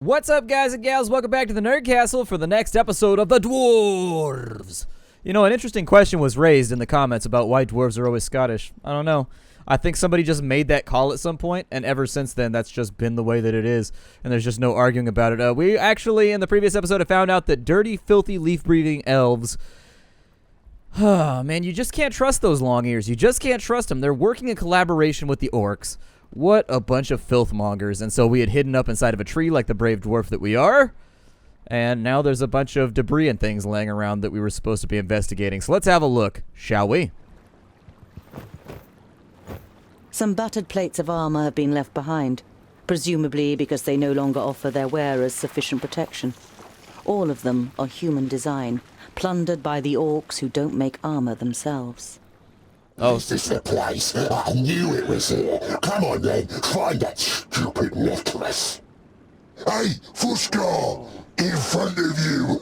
What's up, guys and gals? Welcome back to the Nerd Castle for the next episode of the Dwarves. You know, an interesting question was raised in the comments about why dwarves are always Scottish. I don't know. I think somebody just made that call at some point, and ever since then, that's just been the way that it is, and there's just no arguing about it. We actually, in the previous episode, have found out that dirty, filthy, leaf-breathing elves... Oh, man, you just can't trust those long ears. You just can't trust them. They're working in collaboration with the orcs. What a bunch of filthmongers. And so we had hidden up inside of a tree like the brave dwarf that we are. And now there's a bunch of debris and things laying around that we were supposed to be investigating. So let's have a look, shall we? Some battered plates of armor have been left behind, presumably because they no longer offer their wearers sufficient protection. All of them are human design, plundered by the orcs who don't make armor themselves. Oh, is this the place? I knew it was here. Come on then, find that stupid necklace. Hey, Fuskar, in front of you.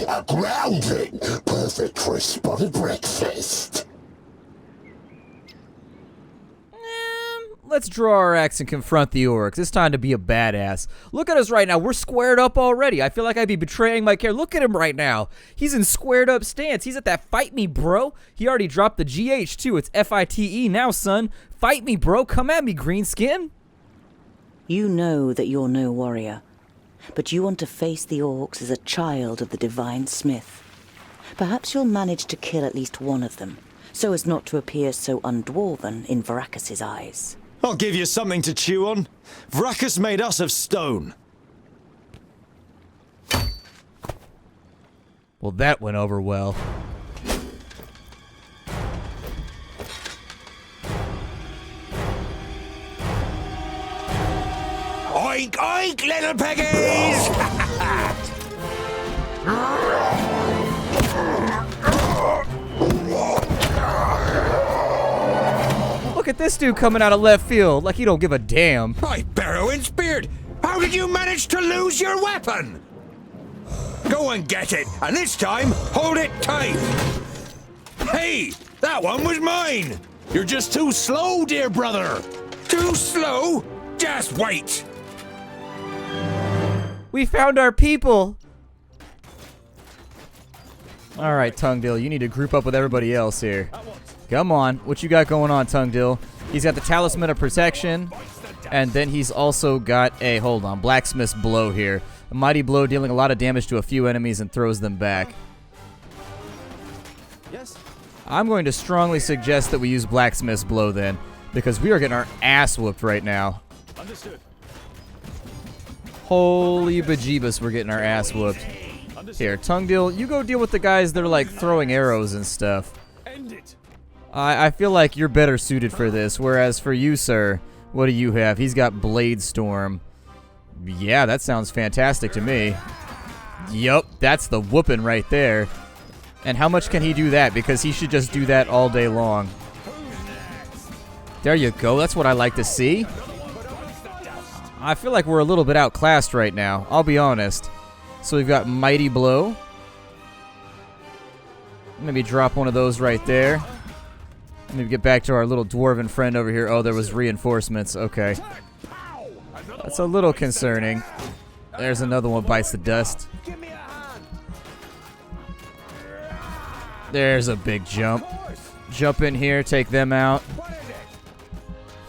A grounding, perfect for a spotted breakfast. Let's draw our axe and confront the orcs. It's time to be a badass. Look at us right now. We're squared up already. I feel like I'd be betraying my character. Look at him right now. He's in squared up stance. He's at that fight me, bro. He already dropped the GH too. It's FITE now, son. Fight me, bro. Come at me, greenskin. You know that you're no warrior, but you want to face the orcs as a child of the Divine Smith. Perhaps you'll manage to kill at least one of them, so as not to appear so undwarven in Varacus's eyes. I'll give you something to chew on. Vracus made us of stone. Well, that went over well. Oink, oink, little piggies! Look at this dude coming out of left field like he don't give a damn. By Barrowin's beard! How did you manage to lose your weapon? Go and get it, and this time, hold it tight! Hey, that one was mine! You're just too slow, dear brother! Too slow? Just wait! We found our people. All right, Tungdill, you need to group up with everybody else here. Come on, what you got going on, Tungdill? He's got the Talisman of Protection, and then he's also got a, hold on, Blacksmith's Blow here. A mighty blow dealing a lot of damage to a few enemies and throws them back. Yes. I'm going to strongly suggest that we use Blacksmith's Blow then, because we are getting our ass whooped right now. Understood. Holy bejeebus, we're getting our ass whooped. Here, Tungdill, you go deal with the guys that are like throwing arrows and stuff. End it. I feel like you're better suited for this, whereas for you, sir, what do you have? He's got Blade Storm. Yeah, that sounds fantastic to me. Yup, that's the whooping right there. And how much can he do that? Because he should just do that all day long. There you go, that's what I like to see. I feel like we're a little bit outclassed right now, I'll be honest. So we've got Mighty Blow. Maybe drop one of those right there. Maybe get back to our little dwarven friend over here. Oh, there was reinforcements. Okay. That's a little concerning. There's another one, bites the dust. There's a big jump. Jump in here, take them out.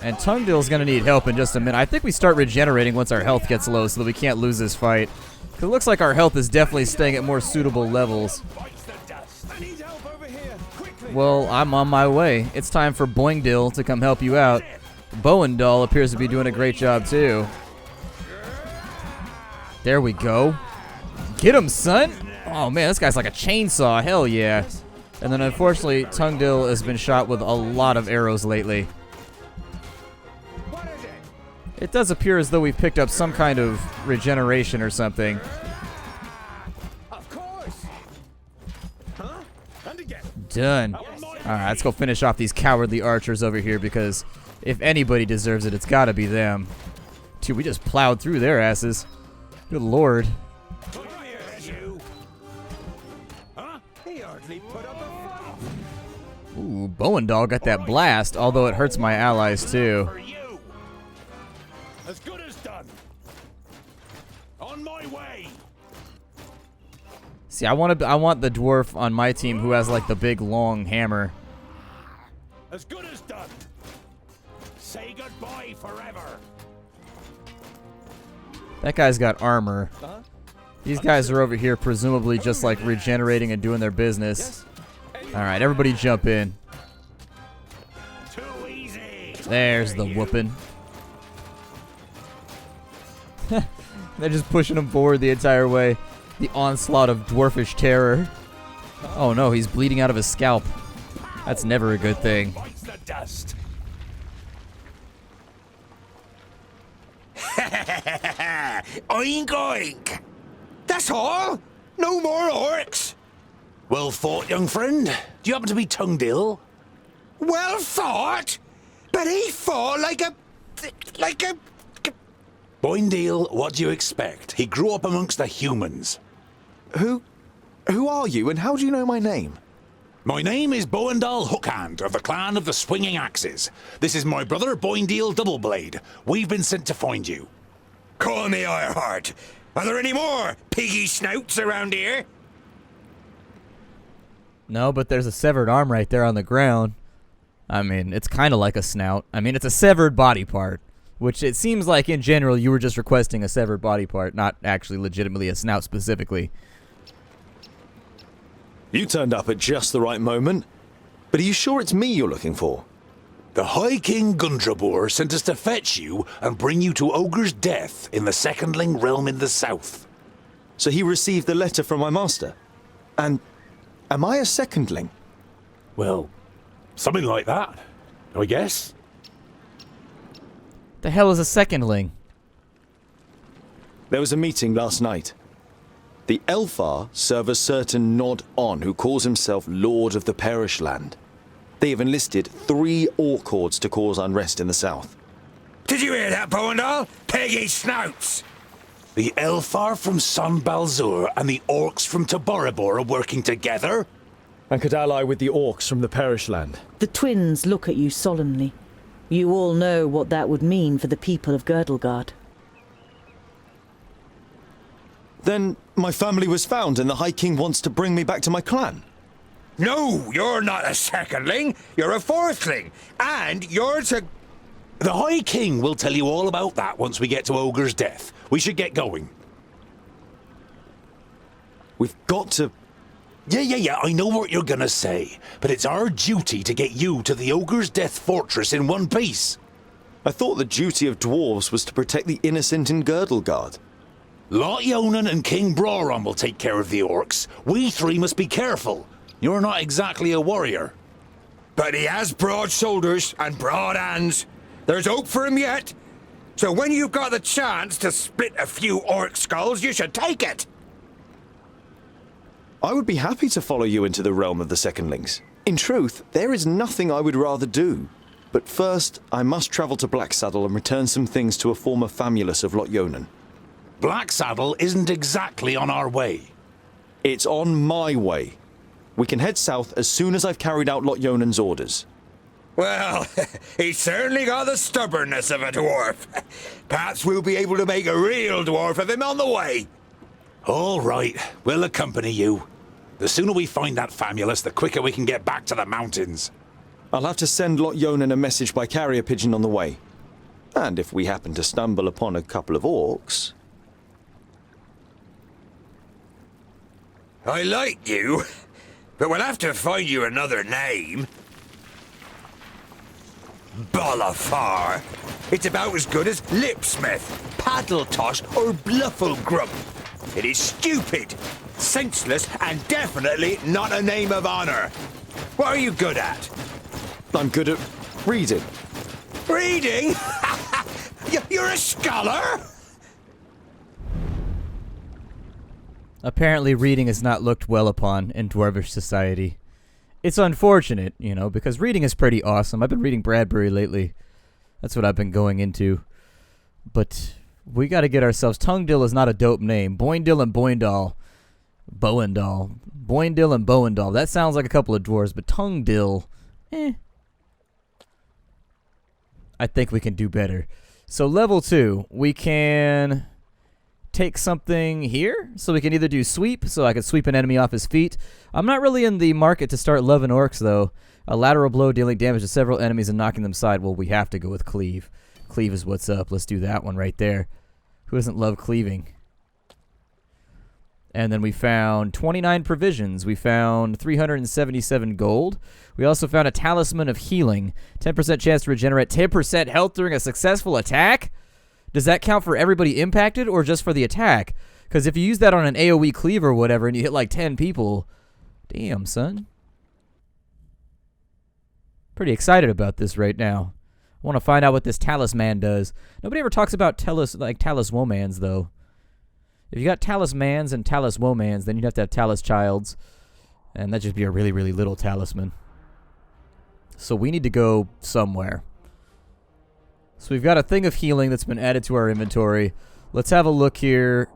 And Tungdill's going to need help in just a minute. I think we start regenerating once our health gets low so that we can't lose this fight. Because it looks like our health is definitely staying at more suitable levels. Well, I'm on my way. It's time for Boingdill to come help you out. Bowendoll appears to be doing a great job, too. There we go. Get him, son! Oh, man, this guy's like a chainsaw. Hell yeah. And then, unfortunately, Tungdill has been shot with a lot of arrows lately. It does appear as though we've picked up some kind of regeneration or something. Done. Alright, let's go finish off these cowardly archers over here because if anybody deserves it, it's gotta be them. Dude, we just plowed through their asses. Good lord. Ooh, Bowendoll got that blast, although it hurts my allies too. As good as done. done. On my way. See, I want the dwarf on my team who has like the big long hammer. As good as done. Say goodbye forever. That guy's got armor. These guys are over here presumably just like regenerating and doing their business. Alright, everybody jump in. Too easy. There's the whooping. They're just pushing him forward the entire way. The onslaught of dwarfish terror. Oh no, he's bleeding out of his scalp. That's never a good thing. Bites the dust. Oink oink. That's all. No more orcs. Well fought, young friend. Do you happen to be tongued ill? Well fought? But he fought like a... Boindale, what do you expect? He grew up amongst the humans. Who are you, and how do you know my name? My name is Boindale Hookhand of the clan of the Swinging Axes. This is my brother Boindale Doubleblade. We've been sent to find you. Call me Ironheart. Are there any more piggy snouts around here? No, but there's a severed arm right there on the ground. I mean, it's kind of like a snout. I mean, it's a severed body part, which it seems like in general you were just requesting a severed body part, not actually legitimately a snout specifically. You turned up at just the right moment. But are you sure it's me you're looking for? The High King Gundrabor sent us to fetch you and bring you to Ogre's Death in the Secondling realm in the south. So he received the letter from my master? And am I a secondling? Well, something like that, I guess. The hell is a secondling? There was a meeting last night. The Elfar serve a certain Nod-On who calls himself Lord of the Perish Land. They have enlisted 3 orc hordes to cause unrest in the south. Did you hear that, Boindale? Piggy snouts! The Elfar from Son Balzur and the orcs from Taboribor are working together? And could ally with the orcs from the Perish Land. The twins look at you solemnly. You all know what that would mean for the people of Girdlegard. Then my family was found and the High King wants to bring me back to my clan. No, you're not a secondling. You're a fourthling. And you're to... The High King will tell you all about that once we get to Ogre's Death. We should get going. We've got to... Yeah, I know what you're gonna say. But it's our duty to get you to the Ogre's Death fortress in one piece. I thought the duty of dwarves was to protect the innocent in Girdlegard. Lot Yonan and King Brawron will take care of the orcs. We 3 must be careful. You're not exactly a warrior. But he has broad shoulders and broad hands. There's hope for him yet. So when you've got the chance to split a few orc skulls, you should take it. I would be happy to follow you into the realm of the secondlings. In truth, there is nothing I would rather do. But first, I must travel to Blacksaddle and return some things to a former famulus of Lot Yonan. Blacksaddle isn't exactly on our way. It's on my way. We can head south as soon as I've carried out Lot Yonan's orders. Well, he's certainly got the stubbornness of a dwarf. Perhaps we'll be able to make a real dwarf of him on the way. All right, we'll accompany you. The sooner we find that famulus, the quicker we can get back to the mountains. I'll have to send Lot Yonan a message by carrier pigeon on the way. And if we happen to stumble upon a couple of orcs... I like you, but we'll have to find you another name. Bolafar. It's about as good as Lipsmith, Paddletosh, or Blufflegrump. It is stupid, senseless, and definitely not a name of honor. What are you good at? I'm good at reading. Reading? You're a scholar? Apparently reading is not looked well upon in Dwarvish society. It's unfortunate, you know, because reading is pretty awesome. I've been reading Bradbury lately. That's what I've been going into. But we got to get ourselves... Tungdill is not a dope name. Boindale and Boindal. Boindal. Boindale and Boindal. That sounds like a couple of dwarves, but Tungdill... I think we can do better. So level 2, we can take something here. So we can either do sweep, so I can sweep an enemy off his feet. I'm not really in the market to start loving orcs, though. A lateral blow dealing damage to several enemies and knocking them aside. Well, we have to go with cleave. Cleave is what's up. Let's do that one right there. Who doesn't love cleaving? And then we found 29 provisions. We found 377 gold. We also found a talisman of healing. 10% chance to regenerate 10% health during a successful attack? Does that count for everybody impacted or just for the attack? Because if you use that on an AoE cleave or whatever and you hit like 10 people, damn, son. Pretty excited about this right now. I want to find out what this talisman does. Nobody ever talks about taliswomans, though. If you got talismans and taliswomans, then you'd have to have talis-childs. And that'd just be a really, really little talisman. So we need to go somewhere. So we've got a thing of healing that's been added to our inventory. Let's have a look here.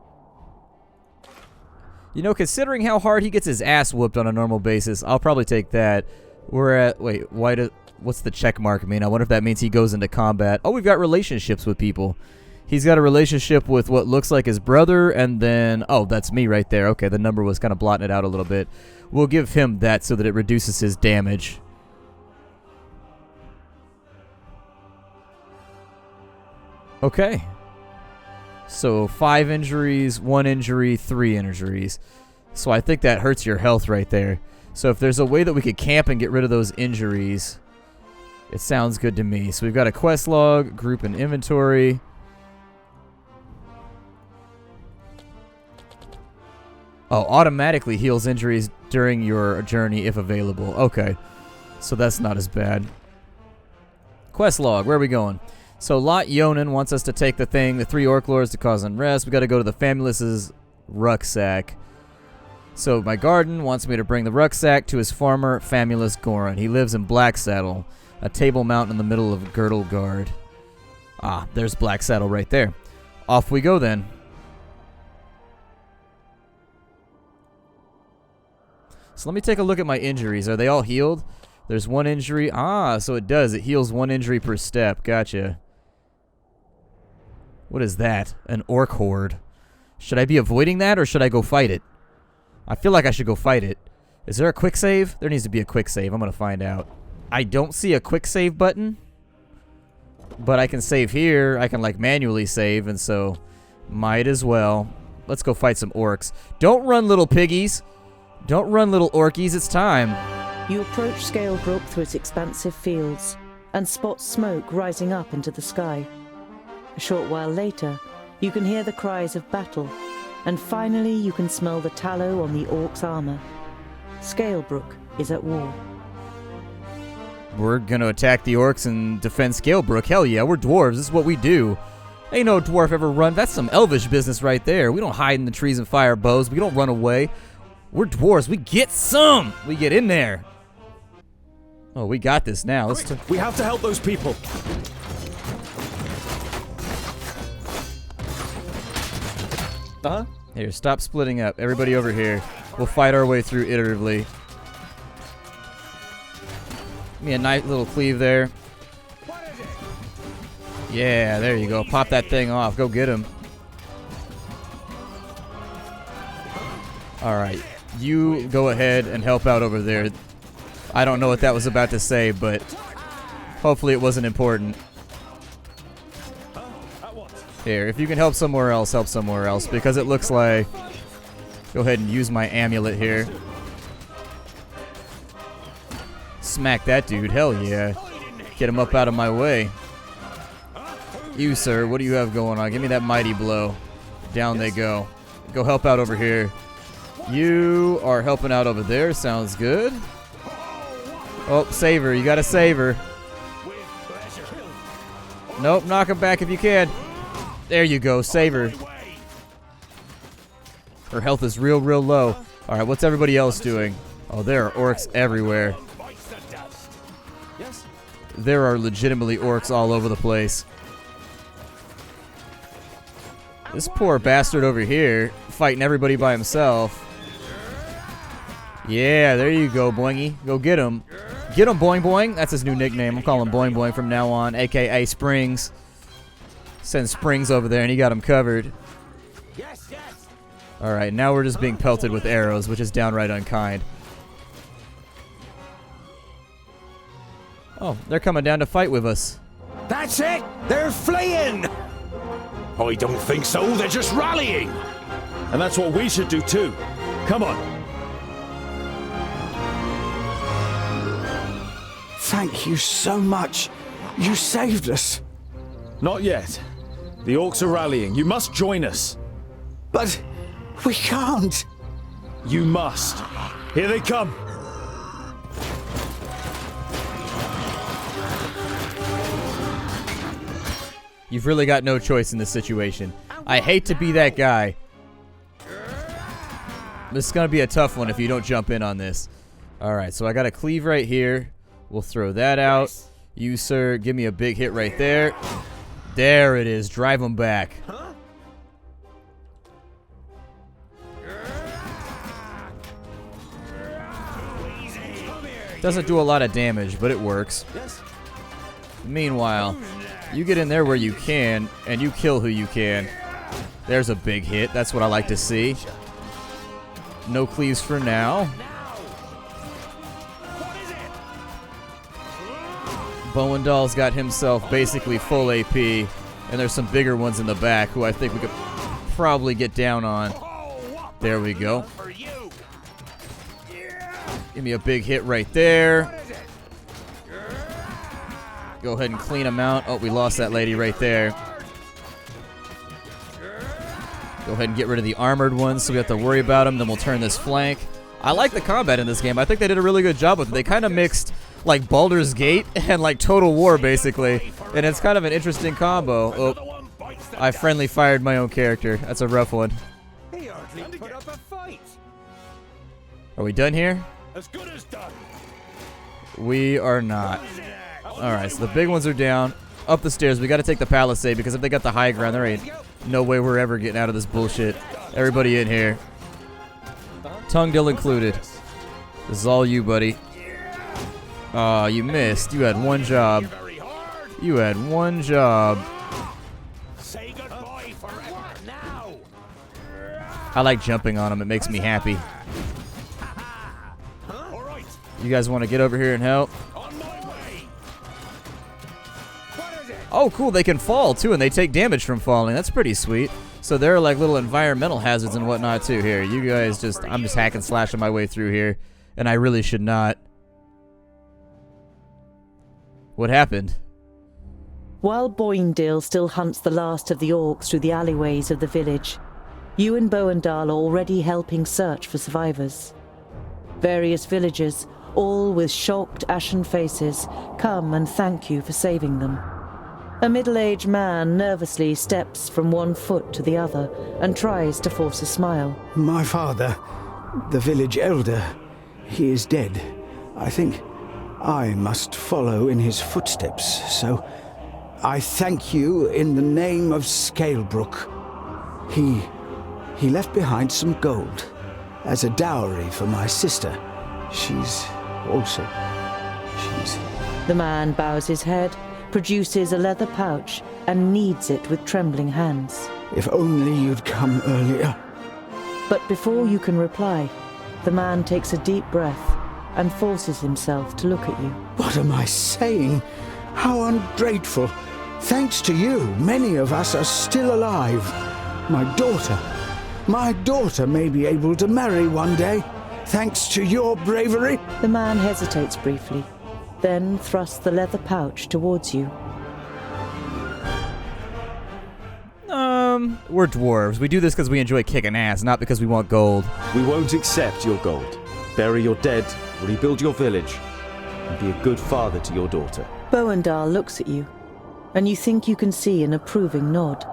You know, considering how hard he gets his ass whooped on a normal basis, I'll probably take that. We're at... Wait, what's the check mark mean? I wonder if that means he goes into combat. Oh, we've got relationships with people. He's got a relationship with what looks like his brother, and then... Oh, that's me right there. Okay, the number was kind of blotting it out a little bit. We'll give him that so that it reduces his damage. Okay. So 5 injuries, 1 injury, 3 injuries. So I think that hurts your health right there. So if there's a way that we could camp and get rid of those injuries, it sounds good to me. So we've got a quest log, group and inventory. Oh, automatically heals injuries during your journey if available. Okay. So that's not as bad. Quest log, where are we going? So Lot Yonan wants us to take the thing, the 3 orc lords to cause unrest. We got to go to the Famulous's rucksack. So my garden wants me to bring the rucksack to his farmer, Famulus Goran. He lives in Blacksaddle, a table mountain in the middle of Girdle Guard. Ah, there's Blacksaddle right there. Off we go then. So let me take a look at my injuries. Are they all healed? There's 1 injury. Ah, so it does. It heals 1 injury per step. Gotcha. What is that? An orc horde. Should I be avoiding that or should I go fight it? I feel like I should go fight it. Is there a quick save? There needs to be a quick save. I'm going to find out. I don't see a quick save button. But I can save here. I can like manually save, and so might as well. Let's go fight some orcs. Don't run, little piggies. Don't run, little orkies. It's time. You approach Scale Brook through its expansive fields and spot smoke rising up into the sky. A short while later, you can hear the cries of battle, and finally you can smell the tallow on the orc's armor. Scale Brook is at war. We're gonna attack the orcs and defend Scalebrook. Hell yeah, we're dwarves. This is what we do. Ain't no dwarf ever run. That's some elvish business right there. We don't hide in the trees and fire bows. We don't run away. We're dwarves. We get some. We get in there. Oh, we got this now. We have to help those people. Here, stop splitting up. Everybody over here. We'll fight our way through iteratively. Give me a nice little cleave there. Yeah, there you go. Pop that thing off. Go get him. Alright. You go ahead and help out over there. I don't know what that was about to say, but hopefully it wasn't important. Here, if you can help somewhere else, because it looks like... Go ahead and use my amulet here. Smack that dude. Hell yeah. Get him up out of my way. You, sir, what do you have going on? Give me that mighty blow. Down they go. Go help out over here. You are helping out over there. Sounds good. Oh, save her. You gotta save her. Nope, knock him back if you can. There you go. Save her. Her health is real low. Alright, what's everybody else doing? Oh, there are orcs everywhere. There are legitimately orcs all over the place. This poor bastard over here fighting everybody by himself. Yeah, there you go, Boingy. Go get him. Get him, Boing Boing. That's his new nickname. I'm calling him Boing Boing from now on, a.k.a. Springs. Send Springs over there, and he got him covered. Yes, yes. All right, now we're just being pelted with arrows, which is downright unkind. Oh, they're coming down to fight with us. That's it! They're fleeing! I don't think so, they're just rallying! And that's what we should do too. Come on. Thank you so much. You saved us. Not yet. The orcs are rallying. You must join us. But we can't. You must. Here they come. You've really got no choice in this situation. I hate to be that guy. This is going to be a tough one if you don't jump in on this. Alright, so I got a cleave right here. We'll throw that out. You, sir, give me a big hit right there. There it is. Drive them back. Doesn't do a lot of damage, but it works. Meanwhile, you get in there where you can, and you kill who you can. There's a big hit. That's what I like to see. No cleaves for now. Bowendahl's got himself basically full AP, and there's some bigger ones in the back who I think we could probably get down on. There we go. Give me a big hit right there. Go ahead and clean them out. Oh, we lost that lady right there. Go ahead and get rid of the armored ones so we have to worry about them. Then we'll turn this flank. I like the combat in this game. I think they did a really good job with it. They kind of mixed like Baldur's Gate and like Total War basically. And it's kind of an interesting combo. Oh, I friendly fired my own character. That's a rough one. Are we done here? As good as done. We are not. Alright, so the big ones are down. Up the stairs. We got to take the palisade because if they got the high ground, there ain't no way we're ever getting out of this bullshit. Everybody in here. Tungdill included. This is all you, buddy. Aw, you missed. You had one job. You had one job. Say goodbye forever now. I like jumping on them. It makes me happy. You guys want to get over here and help? Oh, cool. They can fall, too, and they take damage from falling. That's pretty sweet. So there are, like, little environmental hazards and whatnot, too. Here, you guys just... I'm just hack and slashing my way through here, and I really should not. What happened? While Boindale still hunts the last of the orcs through the alleyways of the village, you and Bowendahl are already helping search for survivors. Various villagers, all with shocked, ashen faces, come and thank you for saving them. A middle-aged man nervously steps from one foot to the other and tries to force a smile. My father, the village elder, he is dead. I think I must follow in his footsteps, so I thank you in the name of Scalebrook. He left behind some gold as a dowry for my sister. She's... The man bows his head, produces a leather pouch, and kneads it with trembling hands. If only you'd come earlier. But before you can reply, the man takes a deep breath and forces himself to look at you. What am I saying? How ungrateful. Thanks to you, many of us are still alive. My daughter may be able to marry one day, thanks to your bravery. The man hesitates briefly, then thrusts the leather pouch towards you. We're dwarves. We do this because we enjoy kicking ass, not because we want gold. We won't accept your gold. Bury your dead, rebuild your village, and be a good father to your daughter. Bowendahl looks at you, and you think you can see an approving nod.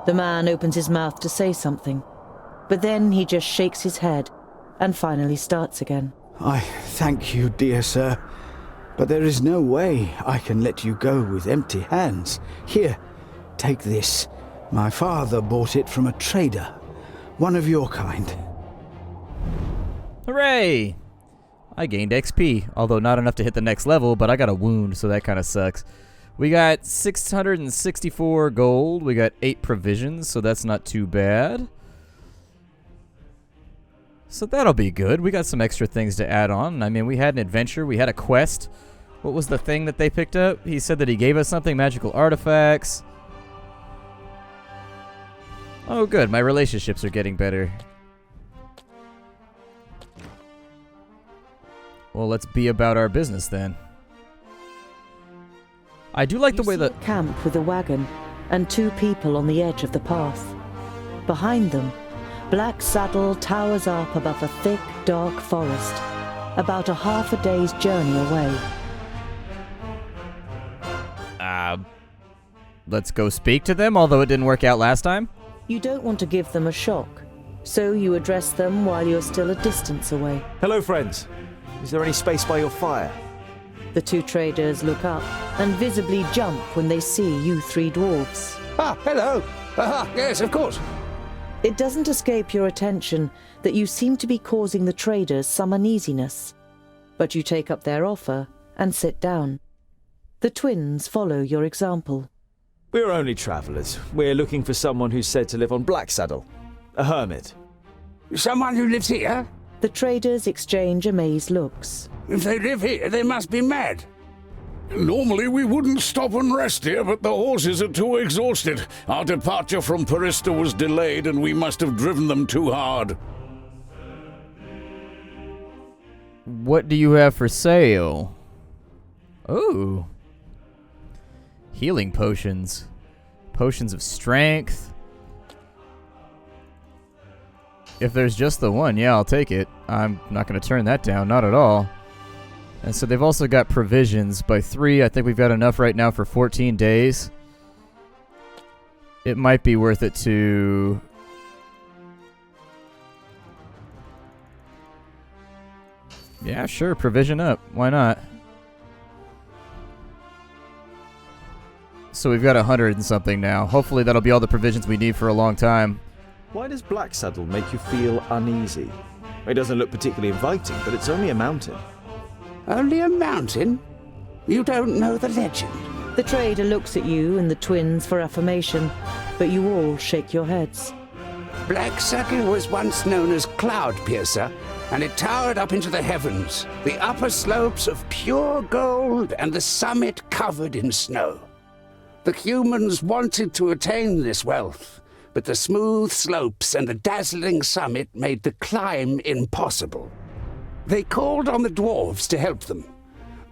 The man opens his mouth to say something, but then he just shakes his head and finally starts again. I thank you, dear sir, but there is no way I can let you go with empty hands. Here, take this. My father bought it from a trader, one of your kind. Hooray! I gained XP, although not enough to hit the next level, but I got a wound, so that kind of sucks. We got 664 gold. We got 8 provisions, so that's not too bad. So that'll be good. We got some extra things to add on. I mean, we had an adventure. We had a quest. What was the thing that they picked up? He said that he gave us something, magical artifacts. Oh, good. My relationships are getting better. Well, let's be about our business then. I do like the way that... camp with a wagon and 2 people on the edge of the path. Behind them, Black Saddle towers up above a thick, dark forest, about a half a day's journey away. Let's go speak to them, although it didn't work out last time. You don't want to give them a shock, so you address them while you're still a distance away. Hello, friends. Is there any space by your fire? The 2 traders look up and visibly jump when they see you 3 dwarves. Ah, hello. Yes, of course. It doesn't escape your attention that you seem to be causing the traders some uneasiness, but you take up their offer and sit down. The twins follow your example. We're only travellers. We're looking for someone who's said to live on Black Saddle. A hermit. Someone who lives here? The traders exchange amazed looks. If they live here, they must be mad. Normally we wouldn't stop and rest here, but the horses are too exhausted. Our departure from Parista was delayed and we must have driven them too hard. What do you have for sale? Ooh. Healing potions. Potions of strength. If there's just the one, yeah, I'll take it. I'm not going to turn that down, not at all. And so they've also got provisions by 3. I think we've got enough right now for 14 days. It might be worth it to... Yeah, sure, provision up. Why not? So we've got 100 and something now. Hopefully that'll be all the provisions we need for a long time. Why does Black Saddle make you feel uneasy? It doesn't look particularly inviting, but it's only a mountain. Only a mountain? You don't know the legend. The trader looks at you and the twins for affirmation, but you all shake your heads. Black Saddle was once known as Cloud Piercer, and it towered up into the heavens, the upper slopes of pure gold and the summit covered in snow. The humans wanted to attain this wealth, but the smooth slopes and the dazzling summit made the climb impossible. They called on the dwarves to help them.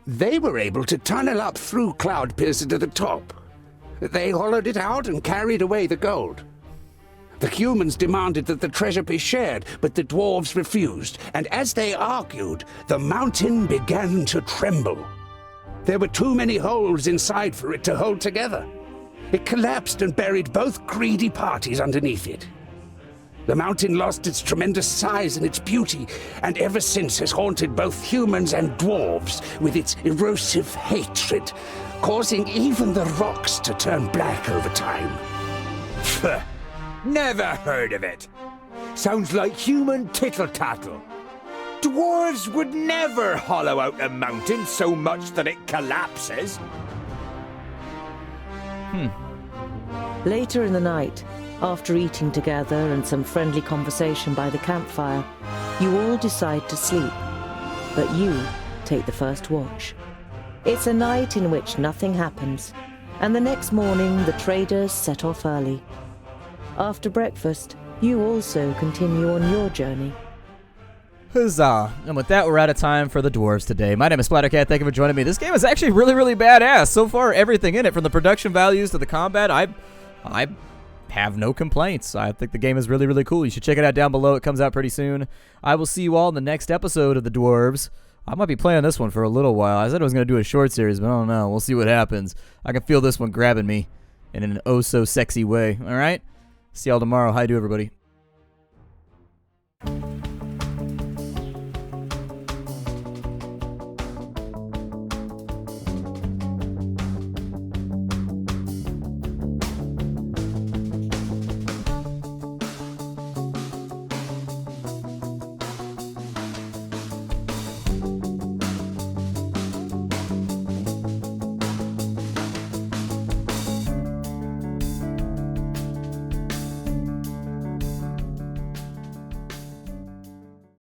They were able to tunnel up through Cloud Piercer to the top. They hollowed it out and carried away the gold. The humans demanded that the treasure be shared, but the dwarves refused, and as they argued, the mountain began to tremble. There were too many holes inside for it to hold together. It collapsed and buried both greedy parties underneath it. The mountain lost its tremendous size and its beauty, and ever since has haunted both humans and dwarves with its erosive hatred, causing even the rocks to turn black over time. Never heard of it. Sounds like human tittle-tattle. Dwarves would never hollow out a mountain so much that it collapses. Later in the night, after eating together and some friendly conversation by the campfire, you all decide to sleep, but you take the first watch. It's a night in which nothing happens, and the next morning the traders set off early. After breakfast, you also continue on your journey. Huzzah! And with that, we're out of time for the Dwarves today. My name is Splattercat. Thank you for joining me. This game is actually really, really badass. So far, everything in it, from the production values to the combat, I have no complaints. I think the game is really, really cool. You should check it out down below. It comes out pretty soon. I will see you all in the next episode of the Dwarves. I might be playing this one for a little while. I said I was going to do a short series, but I don't know. We'll see what happens. I can feel this one grabbing me in an oh-so-sexy way. All right? See y'all tomorrow. Hi, do everybody.